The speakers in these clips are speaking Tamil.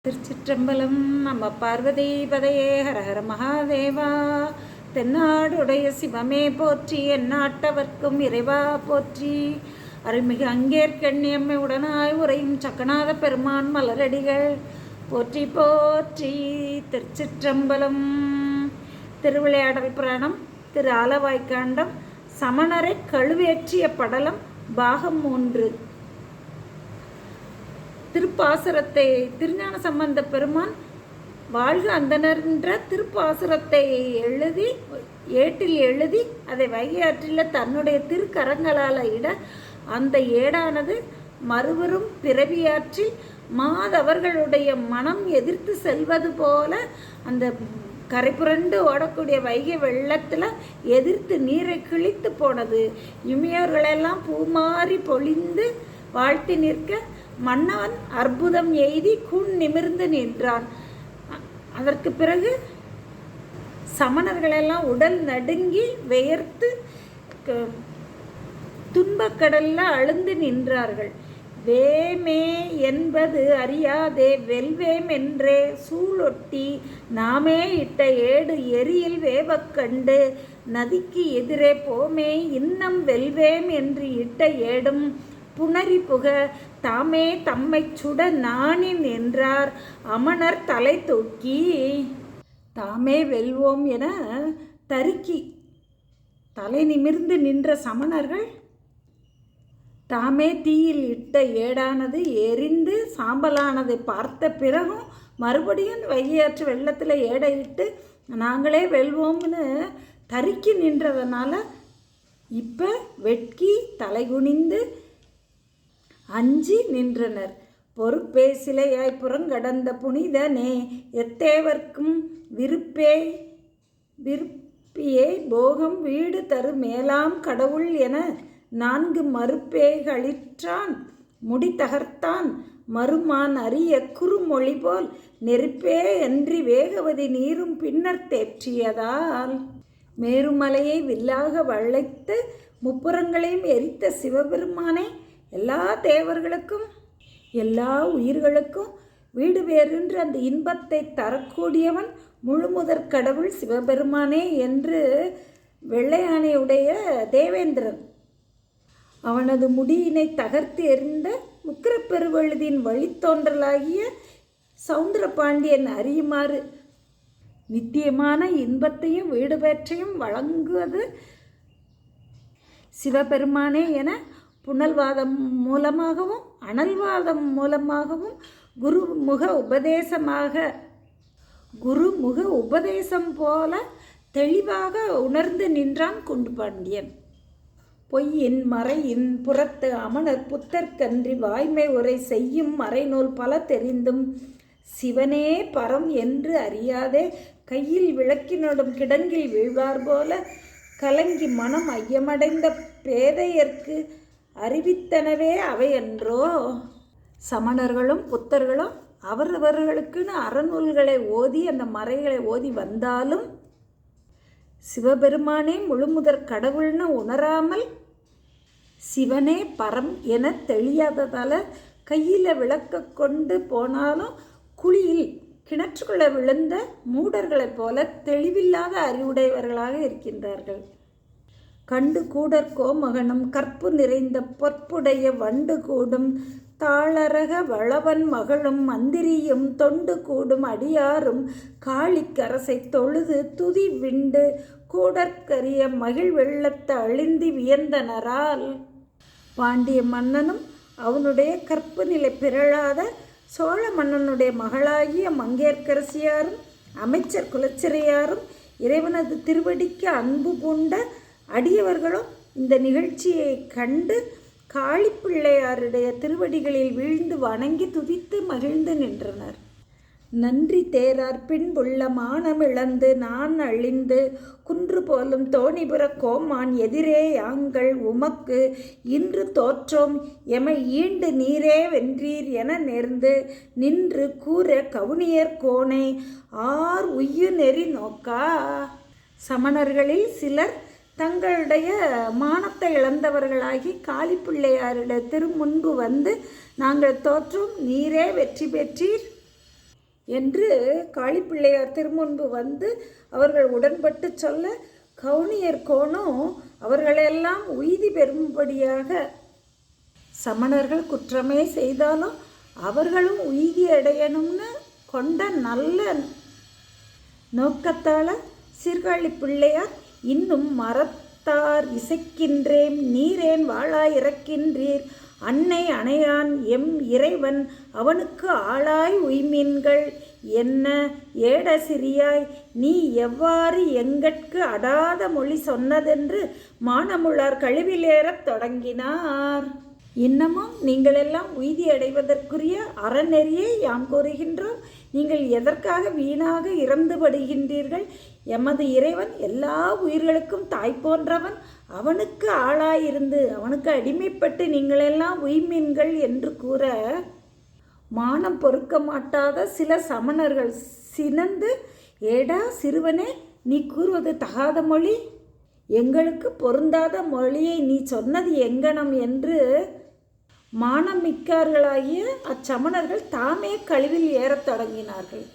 திருச்சிற்றம்பலம். நம்ம பார்வதி பதையே ஹரஹர மகாதேவா. தென்னாடுடைய சிவமே போற்றி, எந்நாட்டவர்க்கும் இறைவா போற்றி. அருள்மிகு அங்கேற்கண்ணியம்மை உடனாய் உரையும் சக்கநாத பெருமான் மலரடிகள் போற்றி போற்றி. திருச்சிற்றம்பலம். திருவிளையாடல் புராணம், திரு ஆலவாய்க்காண்டம், சமணரை கழுவேற்றிய படலம், பாகம் 3. திருப்பாசுரத்தை திருஞான சம்பந்த பெருமான் வாழ்க அந்தனர்ன்ற திருப்பாசுரத்தை ஏட்டில் எழுதி அதை வைகையாற்றில் தன்னுடைய திருக்கரங்களால் இட, அந்த ஏடானது மறுவரும் பிறவியாற்றில் மாதவர்களுடைய மனம் எதிர்த்து செல்வது போல அந்த கரை புரண்டு ஓடக்கூடிய வைகை வெள்ளத்தில் எதிர்த்து நீரை கிழித்து போனது. இமையோர்களெல்லாம் பூமாறி பொழிந்து வாழ்த்தி நிற்க மன்னவன் அற்புதம் எய்தி கூன் நிமிர்ந்து நின்றான். அதற்கு பிறகு சமணர்களெல்லாம் உடல் நடுங்கி வெயர்த்து துன்பக்கடல்ல அழுந்து நின்றார்கள். வேமே என்பது அறியாதே வெல்வேம் என்றே சூழொட்டி நாமே இட்ட ஏடு எரியில் வேவக்கண்டு நதிக்கு எதிரே போமே இன்னம் வெல்வேம் என்று இட்ட ஏடும் புணரி புக தாமே தம்மை சுட நாணின் என்றார் அமணர் தலை தூக்கி. தாமே வெல்வோம் என தருக்கி தலை நிமிர்ந்து நின்ற சமணர்கள் தாமே தீயில் இட்ட ஏடானது எரிந்து சாம்பலானதை பார்த்த பிறகும் மறுபடியும் வைகையாற்று வெள்ளத்தில் ஏடையிட்டு நாங்களே வெல்வோம்னு தருக்கி நின்றதுனால இப்போ வெட்கி தலைகுனிந்து அஞ்சி நின்றனர். பொறுப்பே சிலையாய் புறங்கடந்த புனிதனே எத்தேவர்க்கும் விருப்பியே போகம் வீடு தரு மேலாம் கடவுள் என 4 மறுப்பேகளிற்றான் முடி தகர்த்தான் மறுமான் அரிய குறுமொழி போல் நெருப்பே அன்றி வேகவதி நீரும் பின்னர் தேற்றியதால் மேருமலையை வில்லாக வளைத்து முப்புறங்களையும் எரித்த சிவபெருமானே எல்லா தேவர்களுக்கும் எல்லா உயிர்களுக்கும் வீடு வேறென்று அந்த இன்பத்தை தரக்கூடியவன் முழுமுதற் கடவுள் சிவபெருமானே என்று வெள்ளையானையுடைய தேவேந்திரன் அவனது முடியினை தகர்த்து எறிந்த உக்கிரப்பெருவழுதியின் வழித்தோன்றலாகிய சவுந்தர பாண்டியன் அறியுமாறு நித்தியமான இன்பத்தையும் வீடு பெற்றையும் வழங்குவது சிவபெருமானே என புனல்வாதம் மூலமாகவும் அனல்வாதம் மூலமாகவும் குருமுக உபதேசம் போல தெளிவாக உணர்ந்து நின்றான் குண்டு பாண்டியன். பொய்யின் மறையின் புறத்து அமணர் புத்தர்கன்றி வாய்மை உரை செய்யும் மறைநூல் பல தெரிந்தும் சிவனே பரம் என்று அறியாதே கையில் விளக்கினோடும் கிடங்கில் வீழ்வார் போல கலங்கி மனம் ஐயமடைந்த பேதையர்க்கு அறிவித்தனவே அவையன்றோ. சமணர்களும் புத்தர்களும் அவரவர்களுக்குன்னு அறநூல்களை ஓதி அந்த மறைகளை ஓதி வந்தாலும் சிவபெருமானே முழுமுதற் கடவுள்னு உணராமல் சிவனே பரம் என தெளியாததால் கையில் விளக்க கொண்டு போனாலும் குழியில் கிணற்றுக்குள்ள விழுந்த மூடர்களைப் போல தெளிவில்லாத அறிவுடையவர்களாக இருக்கின்றார்கள். கண்டு கூடற் கோமகனும் கற்பு நிறைந்த பொற்புடைய வண்டு கூடும் தாளரக வளவன் மகளும் மந்திரியும் தொண்டு கூடும் அடியாரும் காளிக்கரசை தொழுது துதி விண்டு கூடற்கரிய மகிழ் வெள்ளத்தை அழிந்தி வியந்தனரால் பாண்டிய மன்னனும் அவனுடைய கற்பு நிலை பிறழாத சோழ மன்னனுடைய மகளாகிய மங்கையர்க்கரசியாரும் அமைச்சர் குலச்சிறையாரும் இறைவனது திருவடிக்கு அன்பு பூண்ட அடியவர்களும் இந்த நிகழ்ச்சியை கண்டு காளிப்பிள்ளையாருடைய திருவடிகளில் வீழ்ந்து வணங்கி துதித்து மகிழ்ந்து நின்றனர். நன்றி தேரார் பின்புள்ள மானமிழந்து நான் அழிந்து குன்று போலும் தோணிபுர கோமான் எதிரே யாங்கள் உமக்கு இன்று தோற்றோம் எமை ஈண்டு நீரே வென்றீர் என நேர்ந்து நின்று கூற கவுனியர் கோனை ஆர் உய்யு நெறி நோக்கா. சமணர்களில் சிலர் தங்களுடைய மானத்தை இழந்தவர்களாகி காளிப்பிள்ளையாருடைய திருமுன்பு வந்து நாங்கள் தோற்றும் நீரே வெற்றி பெற்றீர் என்று காளிப்பிள்ளையார் திருமுன்பு வந்து அவர்கள் உடன்பட்டு சொல்ல, கவுனியர் கோனும் அவர்களெல்லாம் உய்தி பெறும்படியாக, சமணர்கள் குற்றமே செய்தாலும் அவர்களும் உய்தி அடையணும்னு கொண்ட நல்ல நோக்கத்தால் சீர்காழி பிள்ளையார் இன்னும் மரத்தார் இசைக்கின்றேன் நீரேன் வாழா இறக்கின்றீர் அன்னை அணையான் எம் இறைவன் அவனுக்கு ஆளாய் உய்மீன்கள் என்ன ஏட சிறியாய் நீ எவ்வாறு எங்கட்கு அடாத மொழி சொன்னதென்று மானமுள்ளார் கழுவிலேறத் தொடங்கினார். இன்னமும் நீங்களெல்லாம் உய்தி அடைவதற்குரிய அறநெறியை யாம் கூறுகின்றோம். நீங்கள் எதற்காக வீணாக இறந்துபடுகின்றீர்கள்? எமது இறைவன் எல்லா உயிர்களுக்கும் தாய் போன்றவன். அவனுக்கு ஆளாயிருந்து அவனுக்கு அடிமைப்பட்டு நீங்களெல்லாம் உய்மீன்கள் என்று கூற, மானம் பொறுக்க மாட்டாத சில சமணர்கள் சினந்து, ஏடா சிறுவனே, நீ கூறுவது தகாத மொழி, எங்களுக்கு பொருந்தாத மொழியை நீ சொன்னது எங்கனம் என்று மானமிக்கார்களாகிய அச்சமணர்கள் தாமே கழுவில் ஏறத் தொடங்கினார்கள்.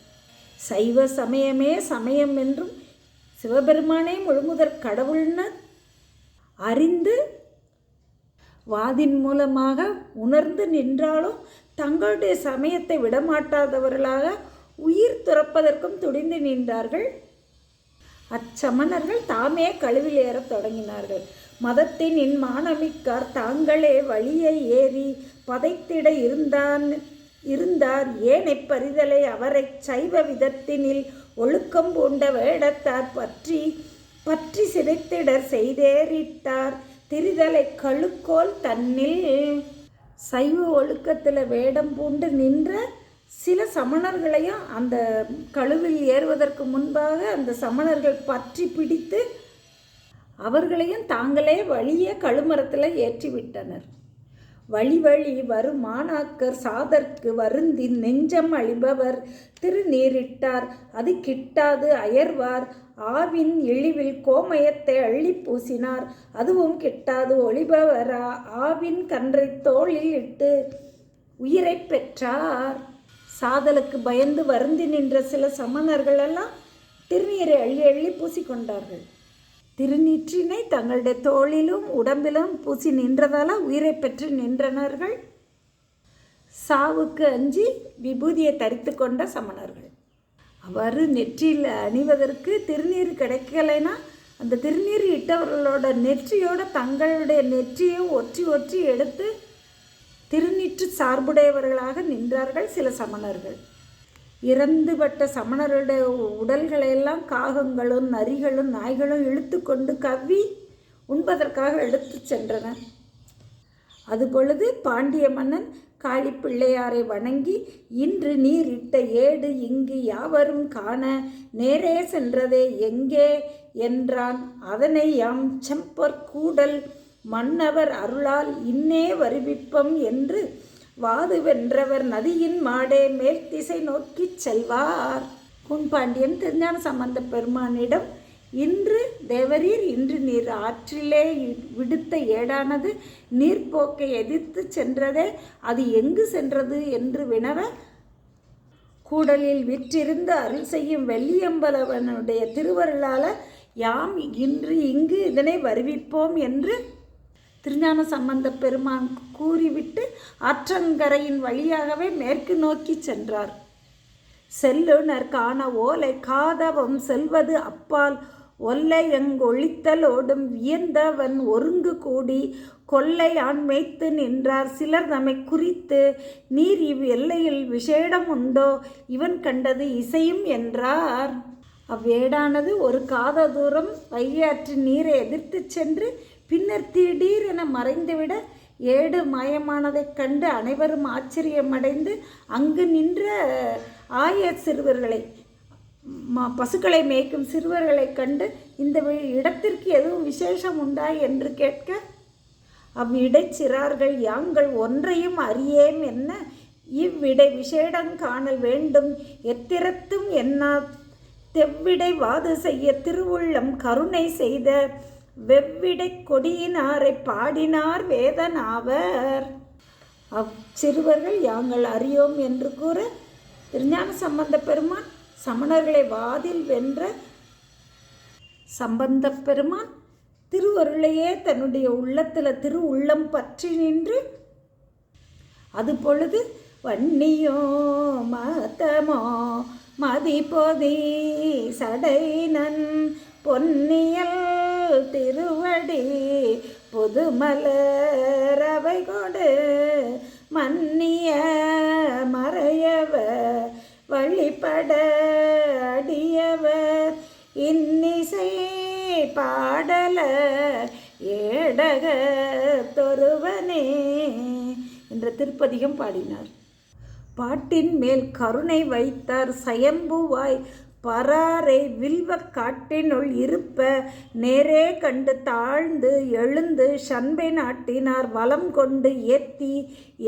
சைவ சமயமே சமயம் என்றும் சிவபெருமானே முழுமுதற் கடவுள்னு அறிந்து வாதின் மூலமாக உணர்ந்து நின்றாலும் தங்களுடைய சமயத்தை விடமாட்டாதவர்களாக உயிர் துறப்பதற்கும் துடிந்து நின்றார்கள். அச்சமணர்கள் தாமே கழுவில் ஏறத் தொடங்கினார்கள். மதத்தின் மானமிக்கார் தாங்களே வழியை ஏறி பதைத்திட இருந்தார் ஏனை பறிதலை அவரை சைவ விதத்தினில் ஒழுக்கம் பூண்ட வேடத்தார் பற்றி சிதைத்திடர் செய்தேறிட்டார் திரிதலை கழுக்கோல் தன்னில். சைவ ஒழுக்கத்தில் வேடம் பூண்டு நின்ற சில சமணர்களையும் அந்த கழுவில் ஏறுவதற்கு முன்பாக அந்த சமணர்கள் பற்றி பிடித்து அவர்களையும் தாங்களே வழியே கழுமரத்தில் ஏற்றிவிட்டனர். வழி வரும் மாணாக்கர் சாதற்கு வருந்தி நெஞ்சம் அழிபவர் திருநீரிட்டார் அது கிட்டாது அயர்வார் ஆவின் இழிவில் கோமயத்தை அள்ளி பூசினார் அதுவும் கிட்டாது ஒளிபவரா ஆவின் கன்றை தோளில் இட்டு உயிரை பெற்றார். சாதலுக்கு பயந்து வருந்தி நின்ற சில சமணர்களெல்லாம் திருநீரை அள்ளி அள்ளி பூசிக்கொண்டார்கள். திருநீற்றினை தங்களுடைய தோளிலும் உடம்பிலும் பூசி நின்றதால் உயிரை பெற்று நின்றனர்கள். சாவுக்கு அஞ்சி விபூதியை தரித்து கொண்ட சமணர்கள். அவ்வாறு நெற்றியில் அணிவதற்கு திருநீர் கிடைக்கலைன்னா அந்த திருநீர் இட்டவர்களோட நெற்றியோட தங்களுடைய நெற்றியும் ஒற்றி எடுத்து திருநீற்று சார்புடையவர்களாக நின்றார்கள் சில சமணர்கள். இறந்துபட்ட சமணருடைய உடல்களையெல்லாம் காகங்களும் நரிகளும் நாய்களும் இழுத்து கொண்டு கவ்வி உண்பதற்காக எடுத்து சென்றன. அதுபொழுது பாண்டிய மன்னன் காளிப்பிள்ளையாரை வணங்கி, இன்று நீர் இட்ட ஏடு இங்கு யாவரும் காண நேரே சென்றதே எங்கே என்றான். அதனை யாம் செம்பொற் கூடல் மன்னவர் அருளால் இன்னே வருவிப்பம் என்று வாது வென்றவர் நதியின் மாடே மேல் திசை நோக்கி செல்வார். கூன்பாண்டியன் திருஞான சம்பந்த பெருமானிடம், இன்று தேவரீர் இன்று நீர் ஆற்றிலே விடுத்த ஏடானது நீர்ப்போக்கை எதிர்த்து சென்றதே, அது எங்கு சென்றது என்று வினவ, கூடலில் விற்றிருந்த அருள் செய்யும் வெள்ளியம்பலவனுடைய திருவருளால் யாம் இன்று இங்கு இதனை வருவிப்போம் என்று திருஞான சம்பந்த பெருமான் கூறிவிட்டு ஆற்றங்கரையின் வழியாகவே மேற்கு நோக்கி சென்றார். செல்லுனர் காண ஓலை காதவம் செல்வது அப்பால் ஒல்லை எங்கொழித்தலோடும் வியந்தவன் ஒருங்கு கூடி கொல்லை ஆண் மேய்த்து நின்றார். சிலர் நம்மை குறித்து, நீர் இவ் எல்லையில் விசேடம் உண்டோ இவன் கண்டது இசையும் என்றார். அவ்வேடானது ஒரு காத தூரம் வைகையாற்றின் நீரை எதிர்த்து சென்று பின்னர் திடீரென மறைந்துவிட ஏடு மாயமானதைக் கண்டு அனைவரும் ஆச்சரியமடைந்து அங்கு நின்ற ஆய சிறுவர்களை பசுக்களை மேய்க்கும் சிறுவர்களை கண்டு இந்த இடத்திற்கு எதுவும் விசேஷம் உண்டா என்று கேட்க, அவ்விடைச்சிறார்கள் யாங்கள் ஒன்றையும் அறியேம் என்ன இவ்விடை விசேடம் காணல் வேண்டும் எத்திரத்தும் என்னா தெவ்விடை வாது செய்ய திருவுள்ளம் கருணை செய்த வெவ்விடை கொடியினாரை பாடினார் வேதனாவர். அச்சிறுவர்கள் யாங்கள் அறியோம் என்று கூற திருஞான சம்பந்த பெருமான் சமணர்களை வாதில் வென்ற சம்பந்த பெருமான் திருவருளையே தன்னுடைய உள்ளத்தில் திரு உள்ளம் பற்றி நின்று அது பொழுது வன்னியோ மதமோ மதிபொதி சடைனன் பொன்னியல் திருவடி புதுமலரவை கொடு மன்னிய மறையவர் வழிபட அடியவர் இன்னிசை பாடலர் ஏடக தொருவனே என்ற திருப்பதிகம் பாடினார். பாட்டின் மேல் கருணை வைத்தார் சயம்புவாய் பராரை வில்வ காட்டினுள் இருப்ப நேரே கண்டு தாழ்ந்து எழுந்து சண்பை நாட்டினார் வலம் கொண்டு ஏத்தி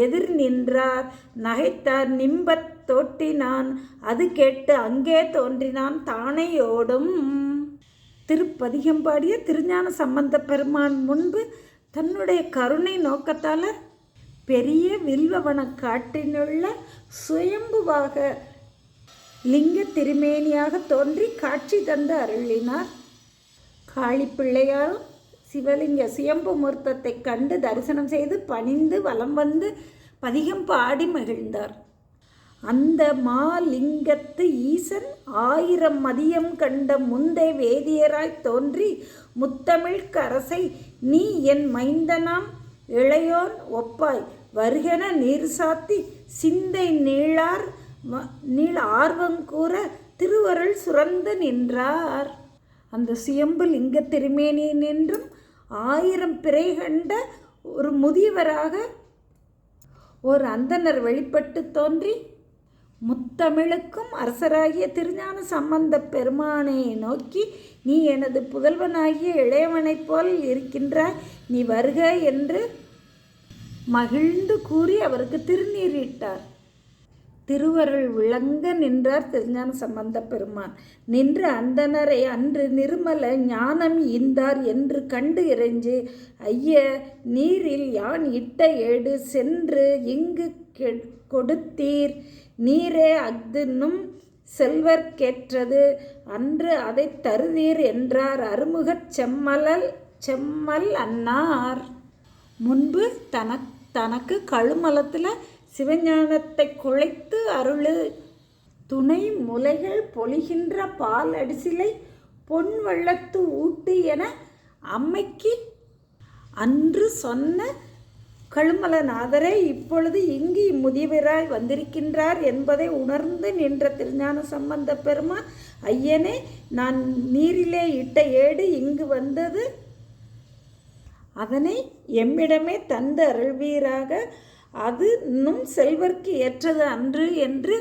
எதிர் நின்றார் நகைத்தார் நிம்பத் தோட்டினான் அது கேட்டு அங்கே தோன்றினான் தானையோடும். திருப்பதிகம் பாடிய திருஞான சம்பந்த பெருமான் முன்பு தன்னுடைய கருணை நோக்கத்தால் பெரிய வில்வவன காட்டினுள்ள சுயம்புவாக லிங்க திருமேனியாக தோன்றி காட்சி தந்து அருளினார். காளி பிள்ளையாரும் சிவலிங்க சுயம்பு மூர்த்தத்தை கண்டு தரிசனம் செய்து பணிந்து வலம் வந்து பதிகம் பாடி மகிழ்ந்தார். அந்த மாலிங்கத்து ஈசன் 1000 மதியம் கண்ட முந்தை வேதியராய் தோன்றி முத்தமிழ்க்கரசை நீ என் மைந்தனாம் இளையோன் ஒப்பாய் வருகென நீர் சாத்தி சிந்தை நீள் ஆர்வங்கூற திருவருள் சுரந்து நின்றார். அந்த சுயம்பு லிங்க திருமேனி நின்றும் 1000 பிறை கண்ட ஒரு முதியவராக ஒரு அந்தணர் வெளிப்பட்டு தோன்றி முத்தமிழுக்கும் அரசராகிய திருஞான சம்பந்த பெருமானை நோக்கி நீ எனது புதல்வனாகிய இளையவனைப் போல் இருக்கின்றாய், நீ வருக என்று மகிழ்ந்து கூறி அவருக்கு திருநீரிட்டார். திருவருள் விளங்க நின்றார் திருஞான சம்பந்த பெருமான். நின்று அந்தணரை அன்று நிர்மல ஞானம் ஈந்தார் என்று கண்டு இறைஞ்சு ஐய நீரில் யான் இட்ட ஏடு சென்று இங்கு கொடுத்தீர் நீரே அஃதுன்னும் செல்வர்க்கேற்றது அன்று அதை தருதீர் என்றார் அருமுகச் செம்மல் அன்னார். முன்பு தனக்கு கழுமலத்தில் சிவஞானத்தை குழைத்து அருளு துணை முலைகள் பொழிகின்ற பால் அடிசிலை பொன் வள்ளத்து ஊட்டு என அம்மைக்கு அன்று சொன்ன கழுமலநாதரே இப்பொழுது இங்கு முதியவராய் வந்திருக்கின்றார் என்பதை உணர்ந்து நின்ற திருஞான சம்பந்த பெருமான் ஐயனே நான் நீரிலே இட்ட ஏடு இங்கு வந்தது அதனை எம்மிடமே தந்து அருள்வீராக, அது இன்னும் செல்வர்க்கு ஏற்றது அன்று என்று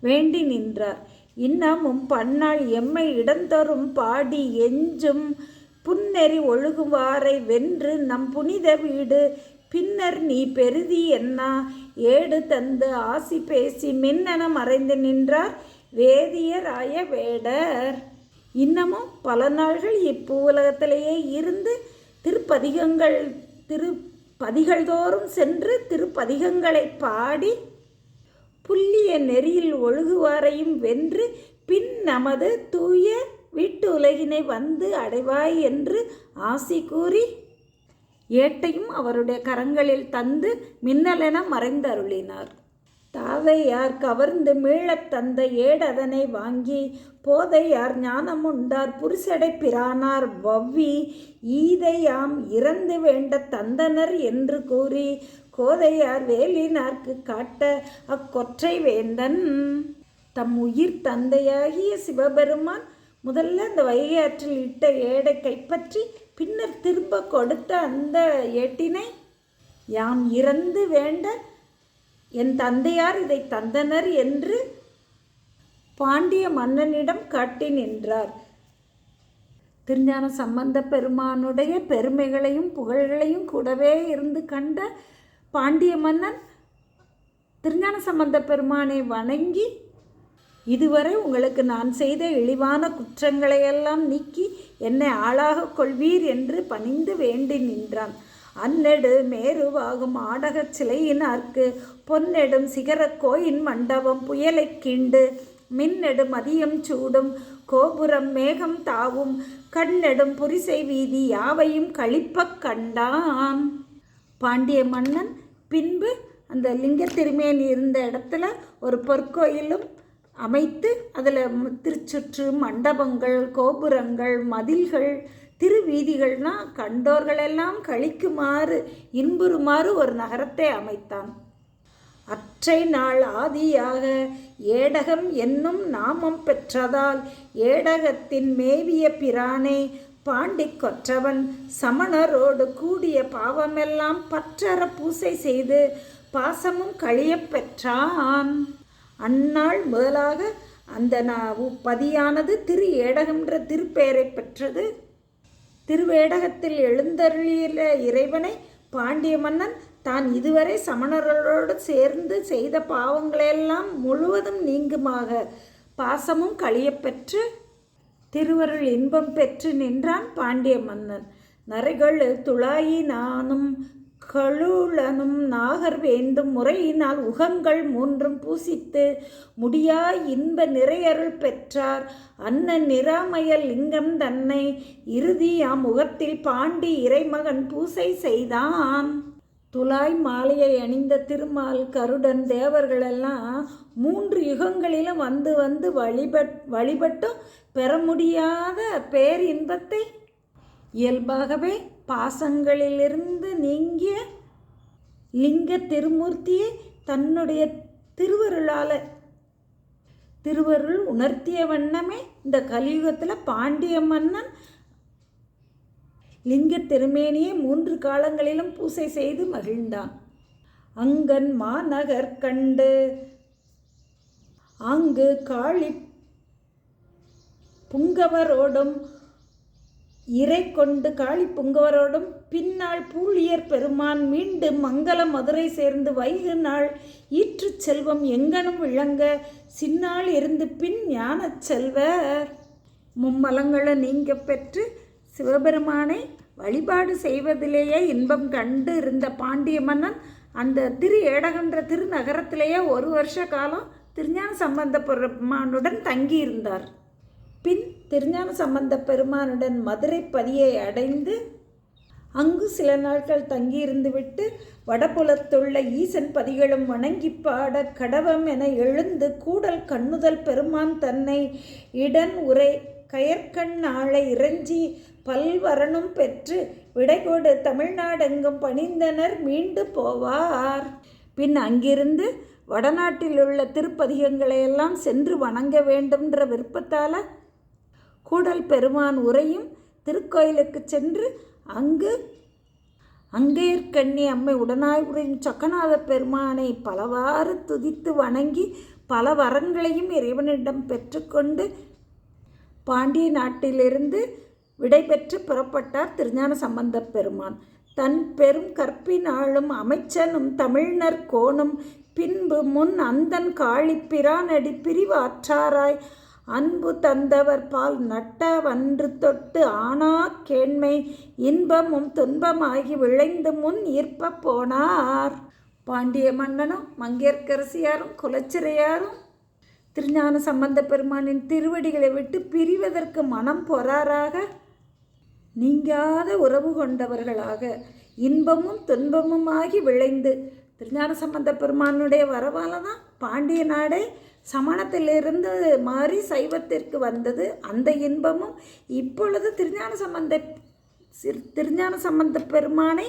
வேண்டி நின்றார். இன்னமும் பன்னாள் எம்மை இடந்தோறும் பாடி எஞ்சும் புன்னெறி ஒழுகுவாரை வென்று நம் புனித வீடு பின்னர் நீ பெருதி என்னா ஏடு தந்து ஆசி பேசி மின்னென மறைந்து நின்றார் வேதியராய வேடர். இன்னமும் பல நாள்கள் இப்பூவுலகத்திலேயே இருந்து திருப்பதிகள் தோறும் சென்று திருப்பதிகங்களை பாடி புல்லிய நெறியில் ஒழுகுவாரையும் வென்று பின் நமது தூய வீட்டு உலகினை வந்து அடைவாய் என்று ஆசி கூறி ஏட்டையும் அவருடைய கரங்களில் தந்து மின்னலென மறைந்தருளினார். தாதையார் கவர்ந்து மீளத் தந்த ஏடதனை வாங்கி போதையார் ஞானமுண்டார் புரிசடை பிரானார் வவ்வி ஈதையாம் இறந்து வேண்ட தந்தனர் என்று கூறி கோதையார் வேலினார்க்கு காட்ட அக்கொற்றை வேந்தன் தம் உயிர் தந்தையாகிய சிவபெருமான் முதல்ல அந்த வைகை ஆற்றில் இட்ட ஏடை கைப்பற்றி பின்னர் திரும்ப கொடுத்த அந்த ஏட்டினை யாம் இறந்து வேண்ட என் தந்தையார் இதை தந்தனர் என்று பாண்டிய மன்னனிடம் காட்டி நின்றார். திருஞான சம்பந்த பெருமானுடைய பெருமைகளையும் புகழ்களையும் கூடவே இருந்து கண்ட பாண்டிய மன்னன் திருஞான சம்பந்த பெருமானை வணங்கி இதுவரை உங்களுக்கு நான் செய்த இழிவான குற்றங்களையெல்லாம் நீக்கி என்னை ஆளாக கொள்வீர் என்று பணிந்து வேண்டி நின்றான். அன்னெடு மேருவாகும் ஆடகச் சிலையினார்க்கு பொன்னெடும் சிகரக் கோயின் மண்டபம் புயலைக் கீண்டு மின்னெடு மதியம் சூடும் கோபுரம் மேகம் தாவும் கண்ணெடும் புரிசை வீதி யாவையும் களிப்பக் கண்டான். பாண்டிய மன்னன் பின்பு அந்த லிங்க திருமேனி இருந்த இடத்துல ஒரு பொற்கோயிலும் அமைத்து அதில் திருச்சுற்று மண்டபங்கள், கோபுரங்கள், மதில்கள், திருவீதிகள்னால் கண்டோர்களெல்லாம் கழிக்குமாறு இன்புறுமாறு ஒரு நகரத்தை அமைத்தான். அற்றை நாள் ஆதியாக ஏடகம் என்னும் நாமம் பெற்றதால் ஏடகத்தின் மேவிய பிரானே பாண்டி கொற்றவன் சமணரோடு கூடிய பாவமெல்லாம் பற்றற பூசை செய்து பாசமும் கழியப் பெற்றான். அந்நாள் முதலாக அந்த பதியானது திரு ஏடகம்ன்ற திருப்பெயரை பெற்றது. திருவேடகத்தில் எழுந்தருளிய இறைவனை பாண்டிய மன்னன் தான் இதுவரை சமணர்களோடு சேர்ந்து செய்த பாவங்களையெல்லாம் முழுவதும் நீங்குமாக பாசமும் கழியப்பெற்று திருவருள் இன்பம் பெற்று நின்றான் பாண்டிய மன்னன். நரைகள் துளாயினானும் கழுலனும் நாகர் வேந்தும் முறையினால் உகங்கள் மூன்றும் பூசித்து முடியாய் இன்ப நிறையருள் பெற்றார். அண்ணன் நிராமயல் லிங்கம் தன்னை இறுதியாம் முகத்தில் பாண்டி இறைமகன் பூசை செய்தான். துலாய் மாலையை அணிந்த திருமால் கருடன் தேவர்களெல்லாம் 3 யுகங்களிலும் வந்து வந்து வழிபட்டும் பெற முடியாத பேரின்பத்தை இயல்பாகவே பாசங்களிலிருந்து நீங்கிய லிங்க திருமூர்த்தியை தன்னுடைய திருவருள் உணர்த்திய வண்ணமே இந்த கலியுகத்தில் பாண்டிய மன்னன் லிங்க திருமேனியை 3 காலங்களிலும் பூசை செய்து மகிழ்ந்தான். அங்கன் மாநகர் கண்டு அங்கு காளி புங்கவரோடும் இறை கொண்டு காளி புங்கவரோடும் பின்னாள் பூழியர் பெருமான் மீண்டு மங்கள மதுரை சேர்ந்து வைகு நாள் ஈற்று செல்வம் எங்கனும் விளங்க சின்னாள் இருந்து பின் ஞான செல்வர். மும்மலங்களை நீங்க பெற்று சிவபெருமானை வழிபாடு செய்வதிலேயே இன்பம் கண்டு இருந்த பாண்டிய மன்னன் அந்த திரு ஏடகன்ற திருநகரத்திலேயே 1 வருஷ காலம் திருஞான சம்பந்த பெருமானுடன் தங்கியிருந்தார். பின் திருஞான சம்பந்த பெருமானுடன் மதுரை பதியை அடைந்து அங்கு சில நாட்கள் தங்கியிருந்துவிட்டு வடபுலத்துள்ள ஈசன் பதிகளும் வணங்கி பாட கடவம் என எழுந்து கூடல் கண்ணுதல் பெருமான் தன்னை இடன் உரை கயற்கண் ஆளை இறைஞ்சி பல்வரனும் பெற்று விடைகொடு தமிழ்நாடெங்கும் பணிந்தனர் மீண்டு போவார். பின் அங்கிருந்து வடநாட்டில் உள்ள திருப்பதிகங்களையெல்லாம் சென்று வணங்க வேண்டும்ன்ற விருப்பத்தால் கூடல் பெருமான் உரையும் திருக்கோயிலுக்கு சென்று அங்கு அங்கையர்கண்ணி அம்மை உடனாய் உரையும் சொக்கநாத பெருமானை பலவாறு துதித்து வணங்கி பல வரங்களையும் இறைவனிடம் பெற்றுக்கொண்டு பாண்டிய நாட்டிலிருந்து விடைபெற்று புறப்பட்டார் திருஞான சம்பந்த பெருமான். தன் பெரும் கற்பினாலும் அமைச்சனும் தமிழ்நர் கோணும் பின்பு முன் அந்தன் காளி பிரானடி பிரிவாற்றாராய் அன்பு தந்தவர் பால் நட்ட வன்று தொட்டு ஆனா கேண்மை இன்பமும் துன்பமாகி விளைந்து முன் ஈர்ப்ப போனார். பாண்டிய மன்னனும் மங்கையர்க்கரசியாரும் குலச்சிறையாரும் திருஞான சம்பந்த பெருமானின் திருவடிகளை விட்டு பிரிவதற்கு மனம் பொறாராக நீங்காத உறவு கொண்டவர்களாக இன்பமும் துன்பமுமாகி விளைந்து திருஞான சம்பந்த பெருமானுடைய வரவால் தான் பாண்டிய நாடே சமணத்திலிருந்து மாறி சைவத்திற்கு வந்தது. அந்த இன்பமும் இப்பொழுது திருஞான சம்பந்த பெருமானை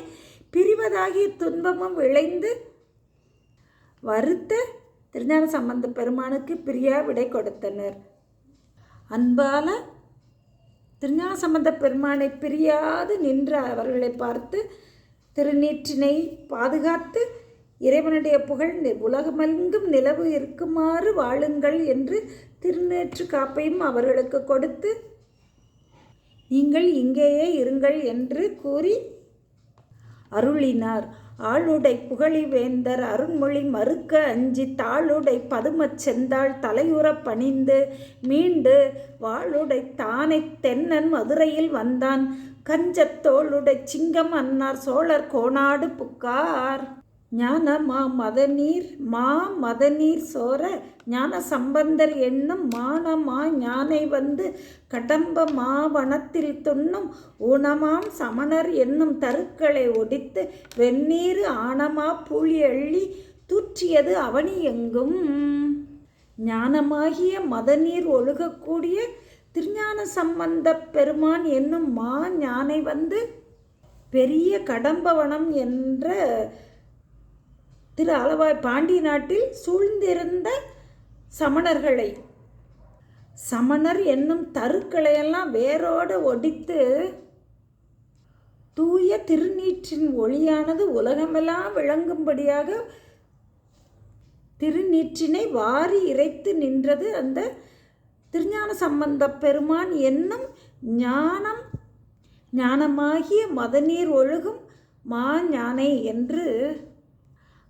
பிரிவதாகிய துன்பமும் விளைந்து வருத்த திருஞான சம்பந்த பெருமானுக்கு பிரியா விடை கொடுத்தனர். அன்பால திருஞான சம்பந்த பெருமானை பிரியாது நின்ற அவர்களை பார்த்து திருநீற்றினை பாதுகாத்து இறைவனுடைய புகழ் உலகமெங்கும் நிலவு இருக்குமாறு வாழுங்கள் என்று திருநீற்று காப்பையும் அவர்களுக்கு கொடுத்து நீங்கள் இங்கேயே இருங்கள் என்று கூறி அருளினார். ஆளுடை புகழிவேந்தர் அருண்மொழி மறுக்க அஞ்சி தாளுடை பதுமச் செந்தாள் தலையுறப் பணிந்து மீண்டு வாளுடை தானை தென்னன் மதுரையில் வந்தான் கஞ்சத்தோளுடை சிங்கம் அன்னார் சோழர் கோனாடு புக்கார். ஞான மதநீர் சோர ஞான சம்பந்தர் என்னும் மானமா ஞானை வந்து கடம்ப மாவனத்தில் துண்ணும் ஊனமாம் சமணர் என்னும் தருக்களை ஒடித்து வெந்நீர் ஆனமா பூழி அள்ளி தூற்றியது அவனி எங்கும். ஞானமாகிய மதநீர் ஒழுகக்கூடிய திருஞான சம்பந்த பெருமான் என்னும் ஞானை வந்து பெரிய கடம்பவனம் என்ற திரு ஆலவாய் பாண்டிய நாட்டில் சூழ்ந்திருந்த சமணர் என்னும் தருக்களையெல்லாம் வேரோடு ஒடித்து தூய திருநீற்றின் ஒளியானது உலகமெல்லாம் விளங்கும்படியாக திருநீற்றினை வாரி இறைத்து நின்றது அந்த திருஞான சம்பந்த பெருமான் என்னும் ஞானமாகிய மதநீர் ஒழுகும் ஞானை என்று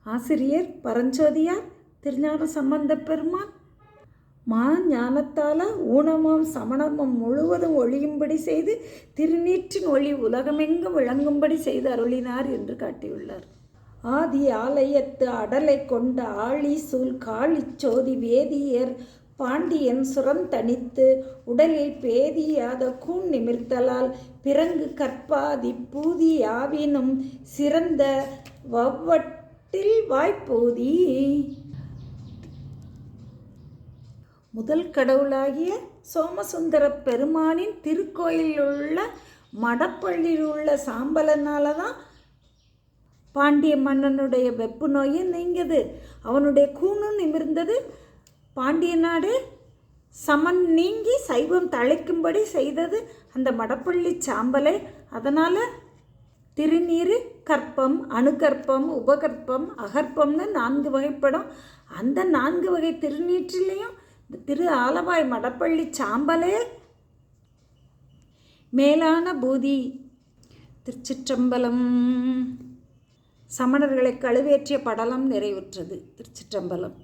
ஆசிரியர் பரஞ்சோதியார் திருஞான சம்பந்த பெருமான் ஞானத்தால் ஊனமும் சமணமும் முழுவதும் ஒளியும்படி செய்து திருநீற்றின் ஒளி உலகமெங்கும் விளங்கும்படி செய்து அருளினார் என்று காட்டியுள்ளார். ஆதி ஆலயத்து அடலை கொண்ட ஆழி சூழ் காளிச்சோதி வேதியர் பாண்டியன் சுரந்தணித்து உடலில் பேதியாத கூன் நிமிர்த்தலால் பிறங்கு கற்பாதி பூதி யாவினும் சிறந்த வவ்வட்டில் வாய்ப்பூதி. முதல் கடவுளாகிய சோமசுந்தர பெருமானின் திருக்கோயிலுள்ள மடப்பள்ளியில் உள்ள சாம்பலனால தான் பாண்டிய மன்னனுடைய வெப்பு நோயும் நீங்கியது. அவனுடைய கூணும் நிமிர்ந்தது. பாண்டிய நாடு சமன் நீங்கி சைவம் தழைக்கும்படி செய்தது அந்த மடப்பள்ளி சாம்பலை. அதனால் திருநீறு கற்பம், அணுகற்பம், உபகற்பம், அகற்பம்னு 4 வகைப்படும். அந்த 4 வகை திருநீற்றிலையும் திரு ஆலவாய் மடப்பள்ளி சாம்பலே மேலான பூதி. திருச்சிற்றம்பலம். சமணர்களை கழுவேற்றிய படலம் நிறைவுற்றது. திருச்சிற்றம்பலம்.